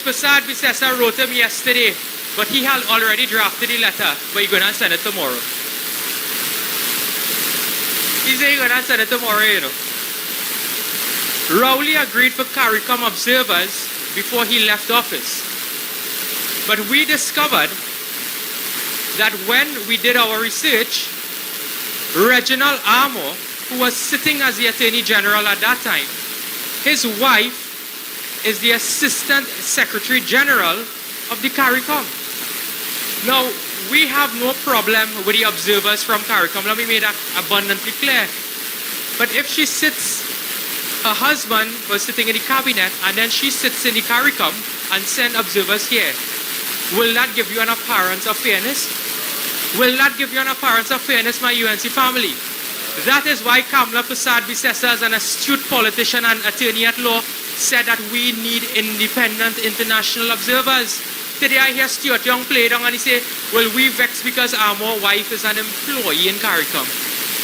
Prasad Visesa wrote him yesterday, but he had already drafted the letter, but he's going to send it tomorrow. He said he's going to send it tomorrow, you know. Rowley agreed for CARICOM observers before he left office. But we discovered that when we did our research, Reginald Armour, who was sitting as the Attorney General at that time, his wife is the Assistant Secretary General of the CARICOM. Now, we have no problem with the observers from CARICOM. Let me make that abundantly clear. But if she sits, her husband was sitting in the cabinet, and then she sits in the CARICOM and send observers here, will that give you an appearance of fairness? Will that give you an appearance of fairness, my UNC family? That is why Kamla Prasad Visesa, as an astute politician and attorney at law, said that we need independent international observers. Today I hear Stuart Young play down and he say, well, we vex because our wife is an employee in CARICOM.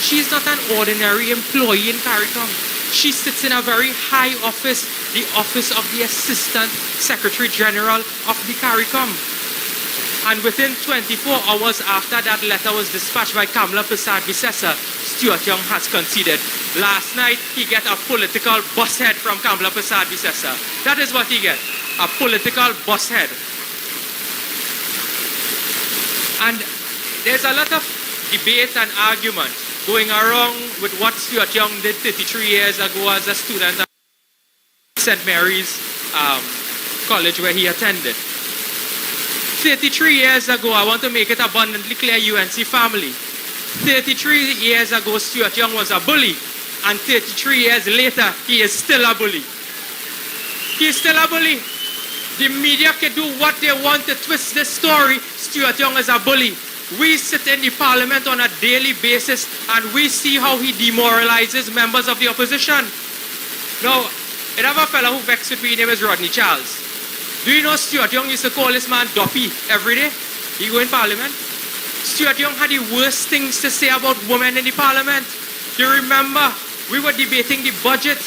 She's not an ordinary employee in CARICOM. She sits in a very high office, the office of the Assistant Secretary General of the CARICOM. And within 24 hours after that letter was dispatched by Kamla Prasad Visesa, Stuart Young has conceded. Last night, he get a political bus head from Kamla Prasad Visesa. That is what he get, a political bus head. And there's a lot of debate and argument going around with what Stuart Young did 33 years ago as a student at St. Mary's College where he attended. 33 years ago, I want to make it abundantly clear, UNC family. 33 years ago, Stuart Young was a bully, and 33 years later, he is still a bully. He is still a bully. The media can do what they want to twist this story. Stuart Young is a bully. We sit in the parliament on a daily basis, and we see how he demoralizes members of the opposition. Now, another fellow who vexed with me, his name is Rodney Charles. Do you know Stuart Young used to call this man Duppy every day? He go in parliament. Stuart Young had the worst things to say about women in the parliament. You remember, we were debating the budget,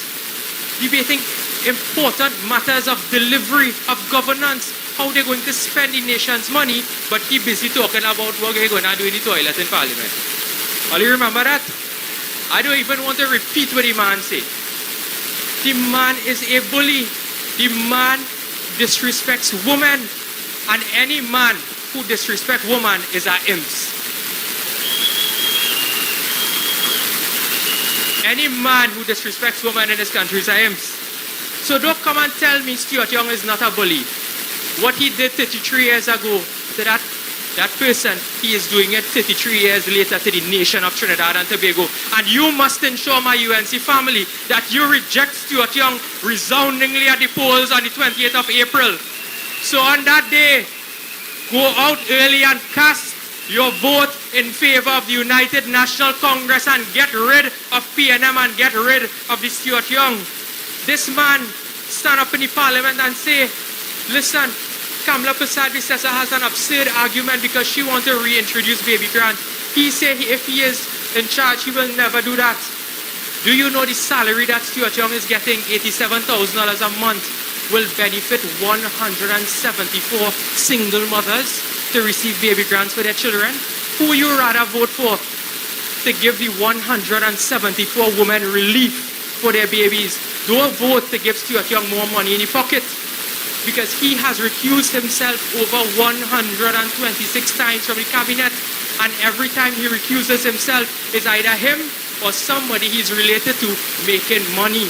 debating important matters of delivery, of governance, how they're going to spend the nation's money, but he busy talking about what they're going to do in the toilet in parliament. All you remember that? I don't even want to repeat what the man said. The man is a bully. The man disrespects women, and any man who disrespects woman is a imps. Any man who disrespects woman in this country is a imps. So don't come and tell me Stuart Young is not a bully. What he did 33 years ago to that person, he is doing it 33 years later to the nation of Trinidad and Tobago. And you must ensure, my UNC family, that you reject Stuart Young resoundingly at the polls on the 28th of April. So on that day, go out early and cast your vote in favor of the United National Congress and get rid of PNM and get rid of the Stuart Young. This man stand up in the parliament and say, listen, Kamla Prasad Visesa has an absurd argument because she wants to reintroduce baby grant. He said if he is in charge, he will never do that. Do you know the salary that Stuart Young is getting, $87,000 a month, will benefit 174 single mothers to receive baby grants for their children? Who you rather vote for to give the 174 women relief for their babies? Don't vote to give Stuart Young more money in the pocket, because he has recused himself over 126 times from the cabinet, and every time he recuses himself is either him or somebody he's related to making money.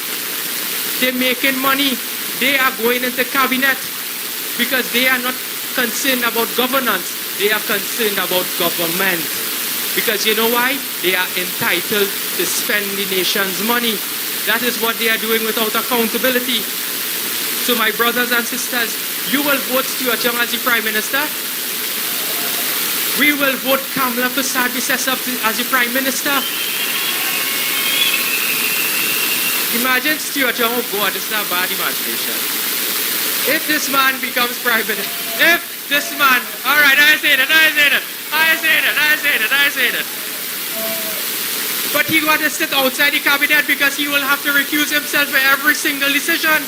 They're making money. They are going into cabinet because they are not concerned about governance. They are concerned about government. Because you know why? They are entitled to spend the nation's money. That is what they are doing without accountability. So my brothers and sisters, you will vote Stuart Young as the Prime Minister. We will vote Kamla Prasad Visesa as the Prime Minister. Imagine Stuart Young, oh God, this is not bad imagination. If this man becomes Prime Minister, if this man, all right, I say that. But he got to sit outside the cabinet because he will have to recuse himself for every single decision.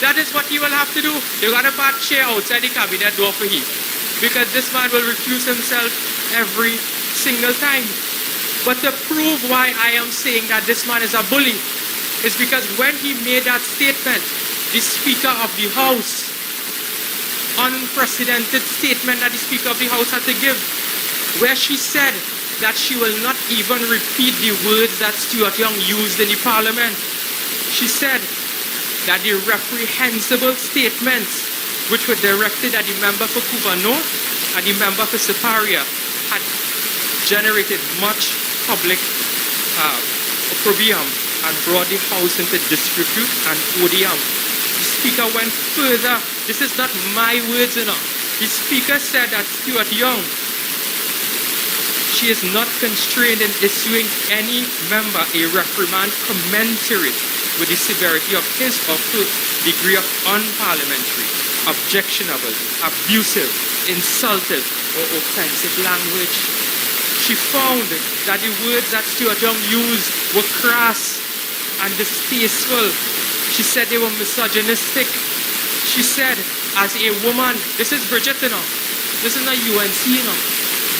That is what he will have to do. They're going to put a chair outside the cabinet door for him. Because this man will recuse himself every single time. But to prove why I am saying that this man is a bully is because when he made that statement, the Speaker of the House, unprecedented statement that the Speaker of the House had to give, where she said that she will not even repeat the words that Stuart Young used in the Parliament. She said that the reprehensible statements which were directed at the member for Kuvano and the member for Siparia had generated much public opprobrium and brought the House into disrepute and odium. The Speaker went further. This is not my words, you know. The Speaker said that Stuart Young, she is not constrained in issuing any member a reprimand commensurate with the severity of his or her degree of unparliamentary, objectionable, abusive, insultive, or offensive language. She found that the words that Stuart Young used were crass and distasteful. She said they were misogynistic. She said, as a woman, this is Bridget, you know. This is not UNC, you know.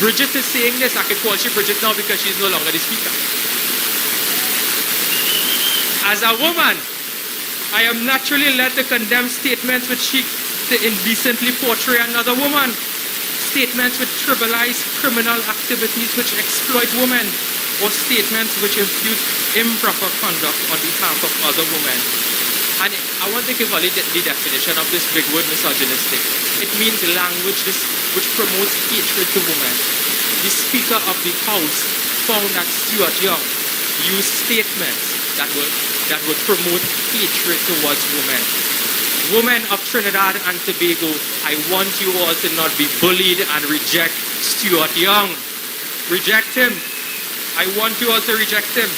Bridget is saying this. I can call she Bridget now because she's no longer the Speaker. As a woman, I am naturally led to condemn statements which seek to indecently portray another woman, statements which trivialize criminal activities which exploit women, or statements which impute improper conduct on behalf of other women. And I want to give only the definition of this big word, misogynistic. It means language which promotes hatred to women. The Speaker of the House found that Stuart Young used statements that would promote hatred towards women. Women of Trinidad and Tobago, I want you all to not be bullied and reject Stuart Young. Reject him. I want you all to reject him.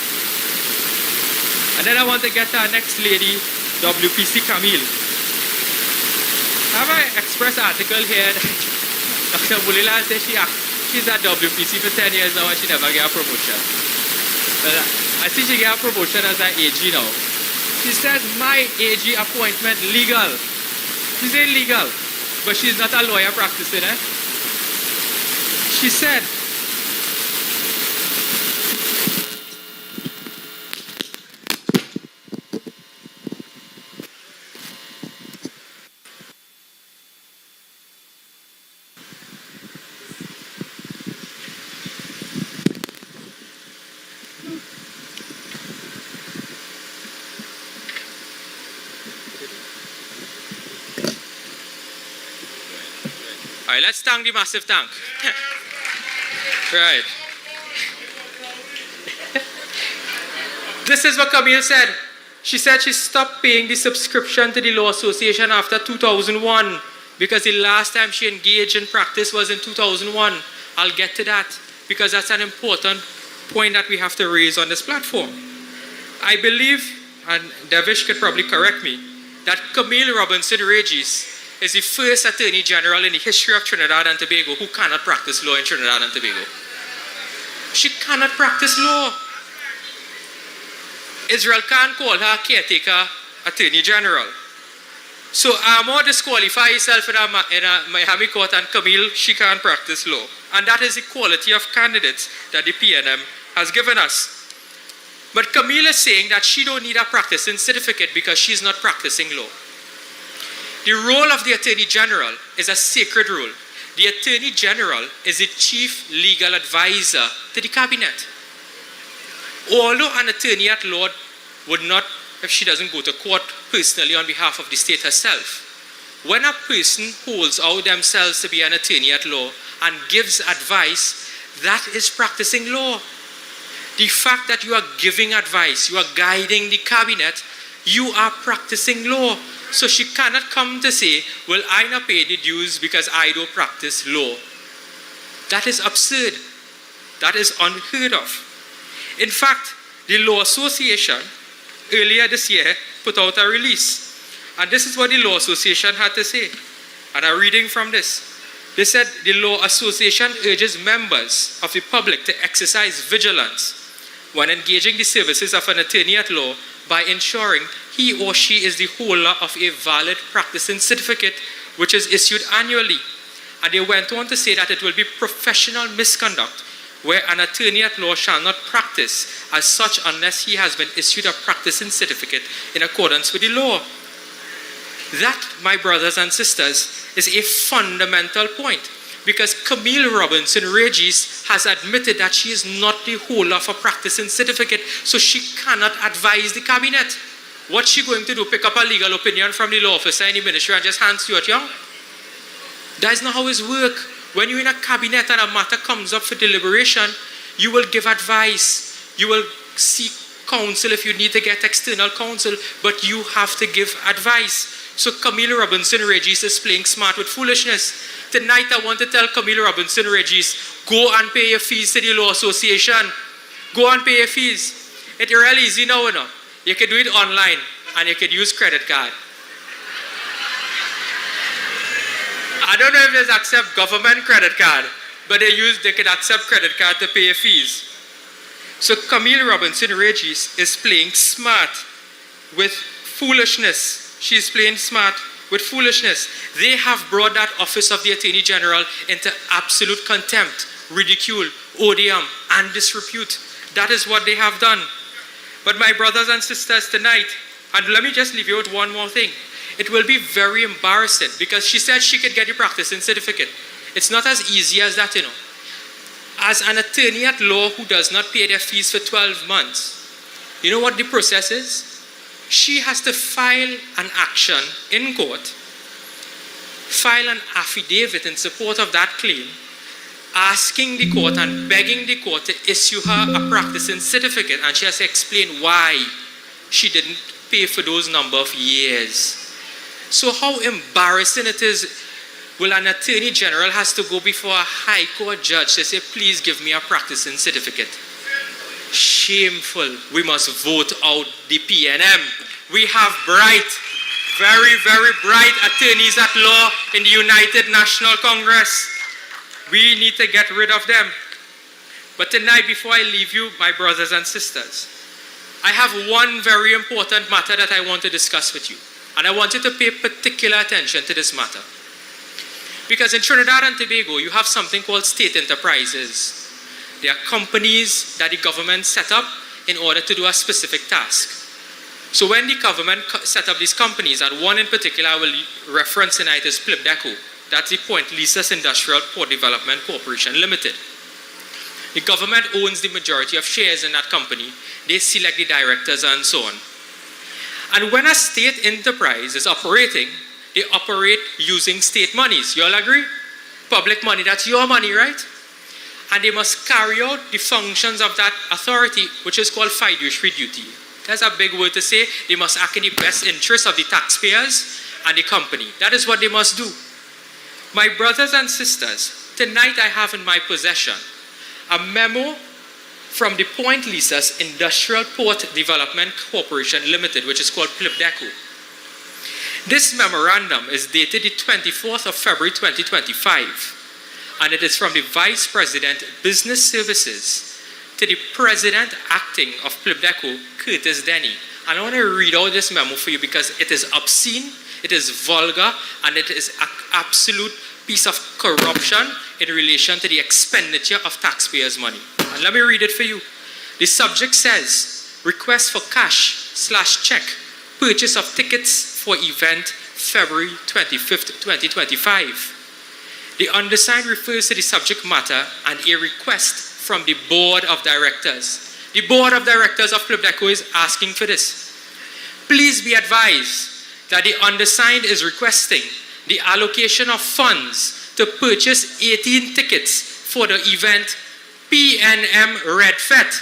And then I want to get to our next lady, WPC Camille. I have an Express article here. Dr. Bulila says she's at WPC for 10 years now and she never got a promotion. I see she got a promotion as an AG now. She says my AG appointment legal. She's illegal, but she's not a lawyer practicing, eh? She said, all right, let's thank the massive tank. Right. This is what Camille said. She said she stopped paying the subscription to the Law Association after 2001 because the last time she engaged in practice was in 2001. I'll get to that because that's an important point that we have to raise on this platform. I believe, and Devish could probably correct me, that Camille Robinson Regis is the first Attorney General in the history of Trinidad and Tobago who cannot practice law in Trinidad and Tobago. She cannot practice law. Israel can't call her caretaker Attorney General. So Amor disqualify herself in a Miami court and Camille, she can't practice law. And that is the quality of candidates that the PNM has given us. But Camille is saying that she don't need a practicing certificate because she's not practicing law. The role of the Attorney General is a sacred role. The Attorney General is the chief legal advisor to the cabinet. Although an attorney at law would not, if she doesn't go to court personally on behalf of the state herself, when a person holds out themselves to be an attorney at law and gives advice, that is practicing law. The fact that you are giving advice, you are guiding the cabinet, you are practicing law. So she cannot come to say, well, I not pay the dues because I don't practice law. That is absurd. That is unheard of. In fact, the Law Association earlier this year put out a release. And this is what the Law Association had to say. And I'm reading from this. They said the Law Association urges members of the public to exercise vigilance when engaging the services of an attorney at law by ensuring he or she is the holder of a valid practicing certificate which is issued annually. And they went on to say that it will be professional misconduct where an attorney at law shall not practice as such unless he has been issued a practicing certificate in accordance with the law. That, my brothers and sisters, is a fundamental point, because Camille Robinson Regis has admitted that she is not the holder of a practicing certificate, so she cannot advise the cabinet. What's she going to do? Pick up a legal opinion from the law officer in the ministry and just hand Stuart Young? That is not how it works. When you're in a cabinet and a matter comes up for deliberation, you will give advice. You will seek counsel if you need to get external counsel, but you have to give advice. So Camille Robinson Regis is playing smart with foolishness. Tonight I want to tell Camille Robinson Regis, go and pay your fees to the Law Association. Go and pay your fees. It's really easy now, you know. You can do it online and you can use credit card. I don't know if they accept government credit card, but they can accept credit card to pay your fees. So Camille Robinson Regis is playing smart with foolishness. She's playing smart with foolishness. They have brought that office of the Attorney General into absolute contempt, ridicule, odium, and disrepute. That is what they have done. But my brothers and sisters tonight, and let me just leave you with one more thing. It will be very embarrassing because she said she could get a practicing certificate. It's not as easy as that, you know. As an attorney at law who does not pay their fees for 12 months, you know what the process is? She has to file an action in court, file an affidavit in support of that claim, asking the court and begging the court to issue her a practicing certificate, and she has to explain why she didn't pay for those number of years. So how embarrassing it is. Well, an attorney general has to go before a high court judge to say, please give me a practicing certificate. Shameful. We must vote out the PNM. We have bright, very, very bright attorneys at law in the United National Congress. We need to get rid of them. But tonight, before I leave you, my brothers and sisters, I have one very important matter that I want to discuss with you. And I want you to pay particular attention to this matter. Because in Trinidad and Tobago, you have something called state enterprises. They are companies that the government set up in order to do a specific task. So when the government set up these companies, and one in particular I will reference tonight is Plibdeco. That's the Point Lisas Industrial Port Development Corporation Limited. The government owns the majority of shares in that company. They select the directors and so on. And when a state enterprise is operating, they operate using state monies. You all agree? Public money, that's your money, right? And they must carry out the functions of that authority, which is called fiduciary duty. That's a big word to say. They must act in the best interest of the taxpayers and the company. That is what they must do. My brothers and sisters, tonight I have in my possession a memo from the Point Lisas Industrial Port Development Corporation Limited, which is called Plibdeco. This memorandum is dated the 24th of February 2025, and it is from the Vice President Business Services to the President Acting of Plibdeco, Curtis Denny. And I want to read out this memo for you because it is obscene, it is vulgar, and it is an absolute piece of corruption in relation to the expenditure of taxpayers' money. And let me read it for you. The subject says, request for cash/check, purchase of tickets for event February 25th, 2025. The undersigned refers to the subject matter and a request from the Board of Directors. The Board of Directors of Plibdeco is asking for this. Please be advised that the undersigned is requesting the allocation of funds to purchase 18 tickets for the event PNM Red Fete,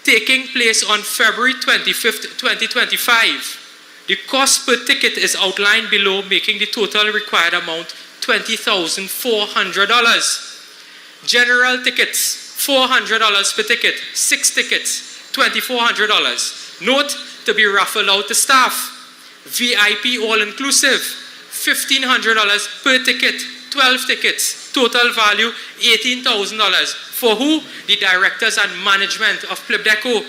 taking place on February 25th, 2025. The cost per ticket is outlined below, making the total required amount $20,400. General tickets, $400 per ticket. 6 tickets, $2,400. Note, to be raffled out to staff. VIP all-inclusive, $1,500 per ticket. 12 tickets, total value $18,000. For who? The directors and management of Plibdeco.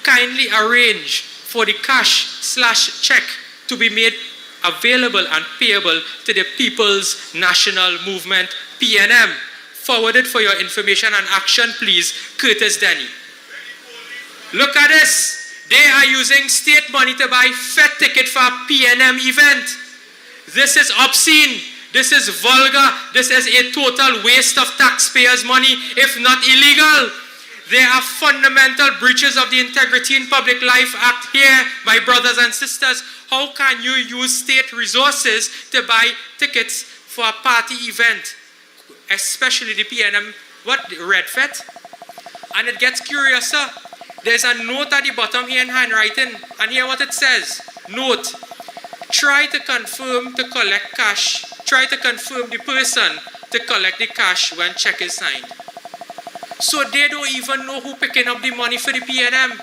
Kindly arrange for the cash/check to be made available and payable to the People's National Movement, PNM. Forwarded for your information and action, please, Curtis Denny. Look at this. They are using state money to buy Fed ticket for a PNM event. This is obscene. This is vulgar. This is a total waste of taxpayers' money, if not illegal. There are fundamental breaches of the Integrity in Public Life Act here, my brothers and sisters. How can you use state resources to buy tickets for a party event, especially the PNM, Red Fete? And it gets curiouser. There's a note at the bottom here in handwriting, and hear what it says. Note, try to confirm to collect cash. Try to confirm the person to collect the cash when check is signed. So they don't even know who picking up the money for the PNM.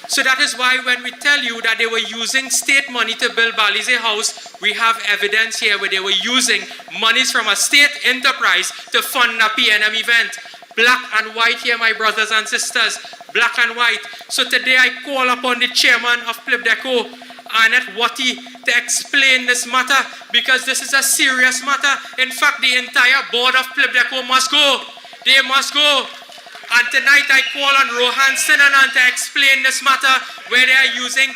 So that is why when we tell you that they were using state money to build Balize House, we have evidence here where they were using monies from a state enterprise to fund a PNM event. Black and white here, my brothers and sisters. Black and white. So today I call upon the chairman of Plibdeco, Annette Watty, to explain this matter, because this is a serious matter. In fact, the entire board of Plibdeco must go. They must go. And tonight I call on Rohan Sinanan to explain this matter, where they are using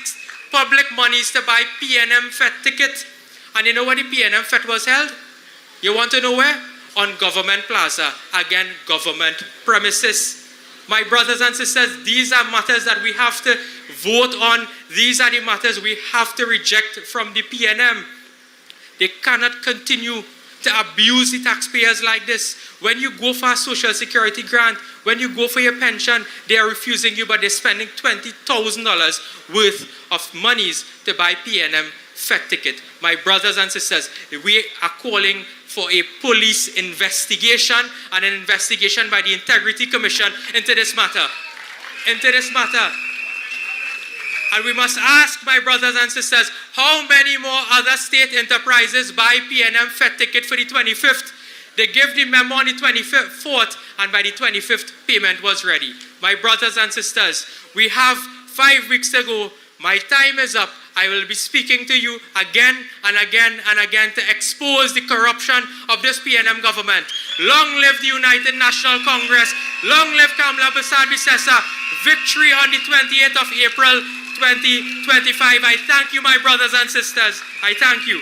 public monies to buy PNM Fete ticket. And you know where the PNM Fete was held? You want to know where? On Government Plaza. Again, government premises. My brothers and sisters, these are matters that we have to vote on. These are the matters we have to reject from the PNM. They cannot continue to abuse the taxpayers like this. When you go for a social security grant, when you go for your pension, they are refusing you, but they're spending $20,000 worth of monies to buy PNM Fete ticket. My brothers and sisters, we are calling for a police investigation and an investigation by the Integrity Commission into this matter. And we must ask, my brothers and sisters, how many more other state enterprises buy PNM Fete ticket for the 25th? They gave the memo on the 24th, and by the 25th, payment was ready. My brothers and sisters, we have 5 weeks to go. My time is up. I will be speaking to you again and again and again to expose the corruption of this PNM government. Long live the United National Congress. Long live Kamla Basad-Bissessar. Victory on the 28th of April 2025. I thank you, my brothers and sisters. I thank you.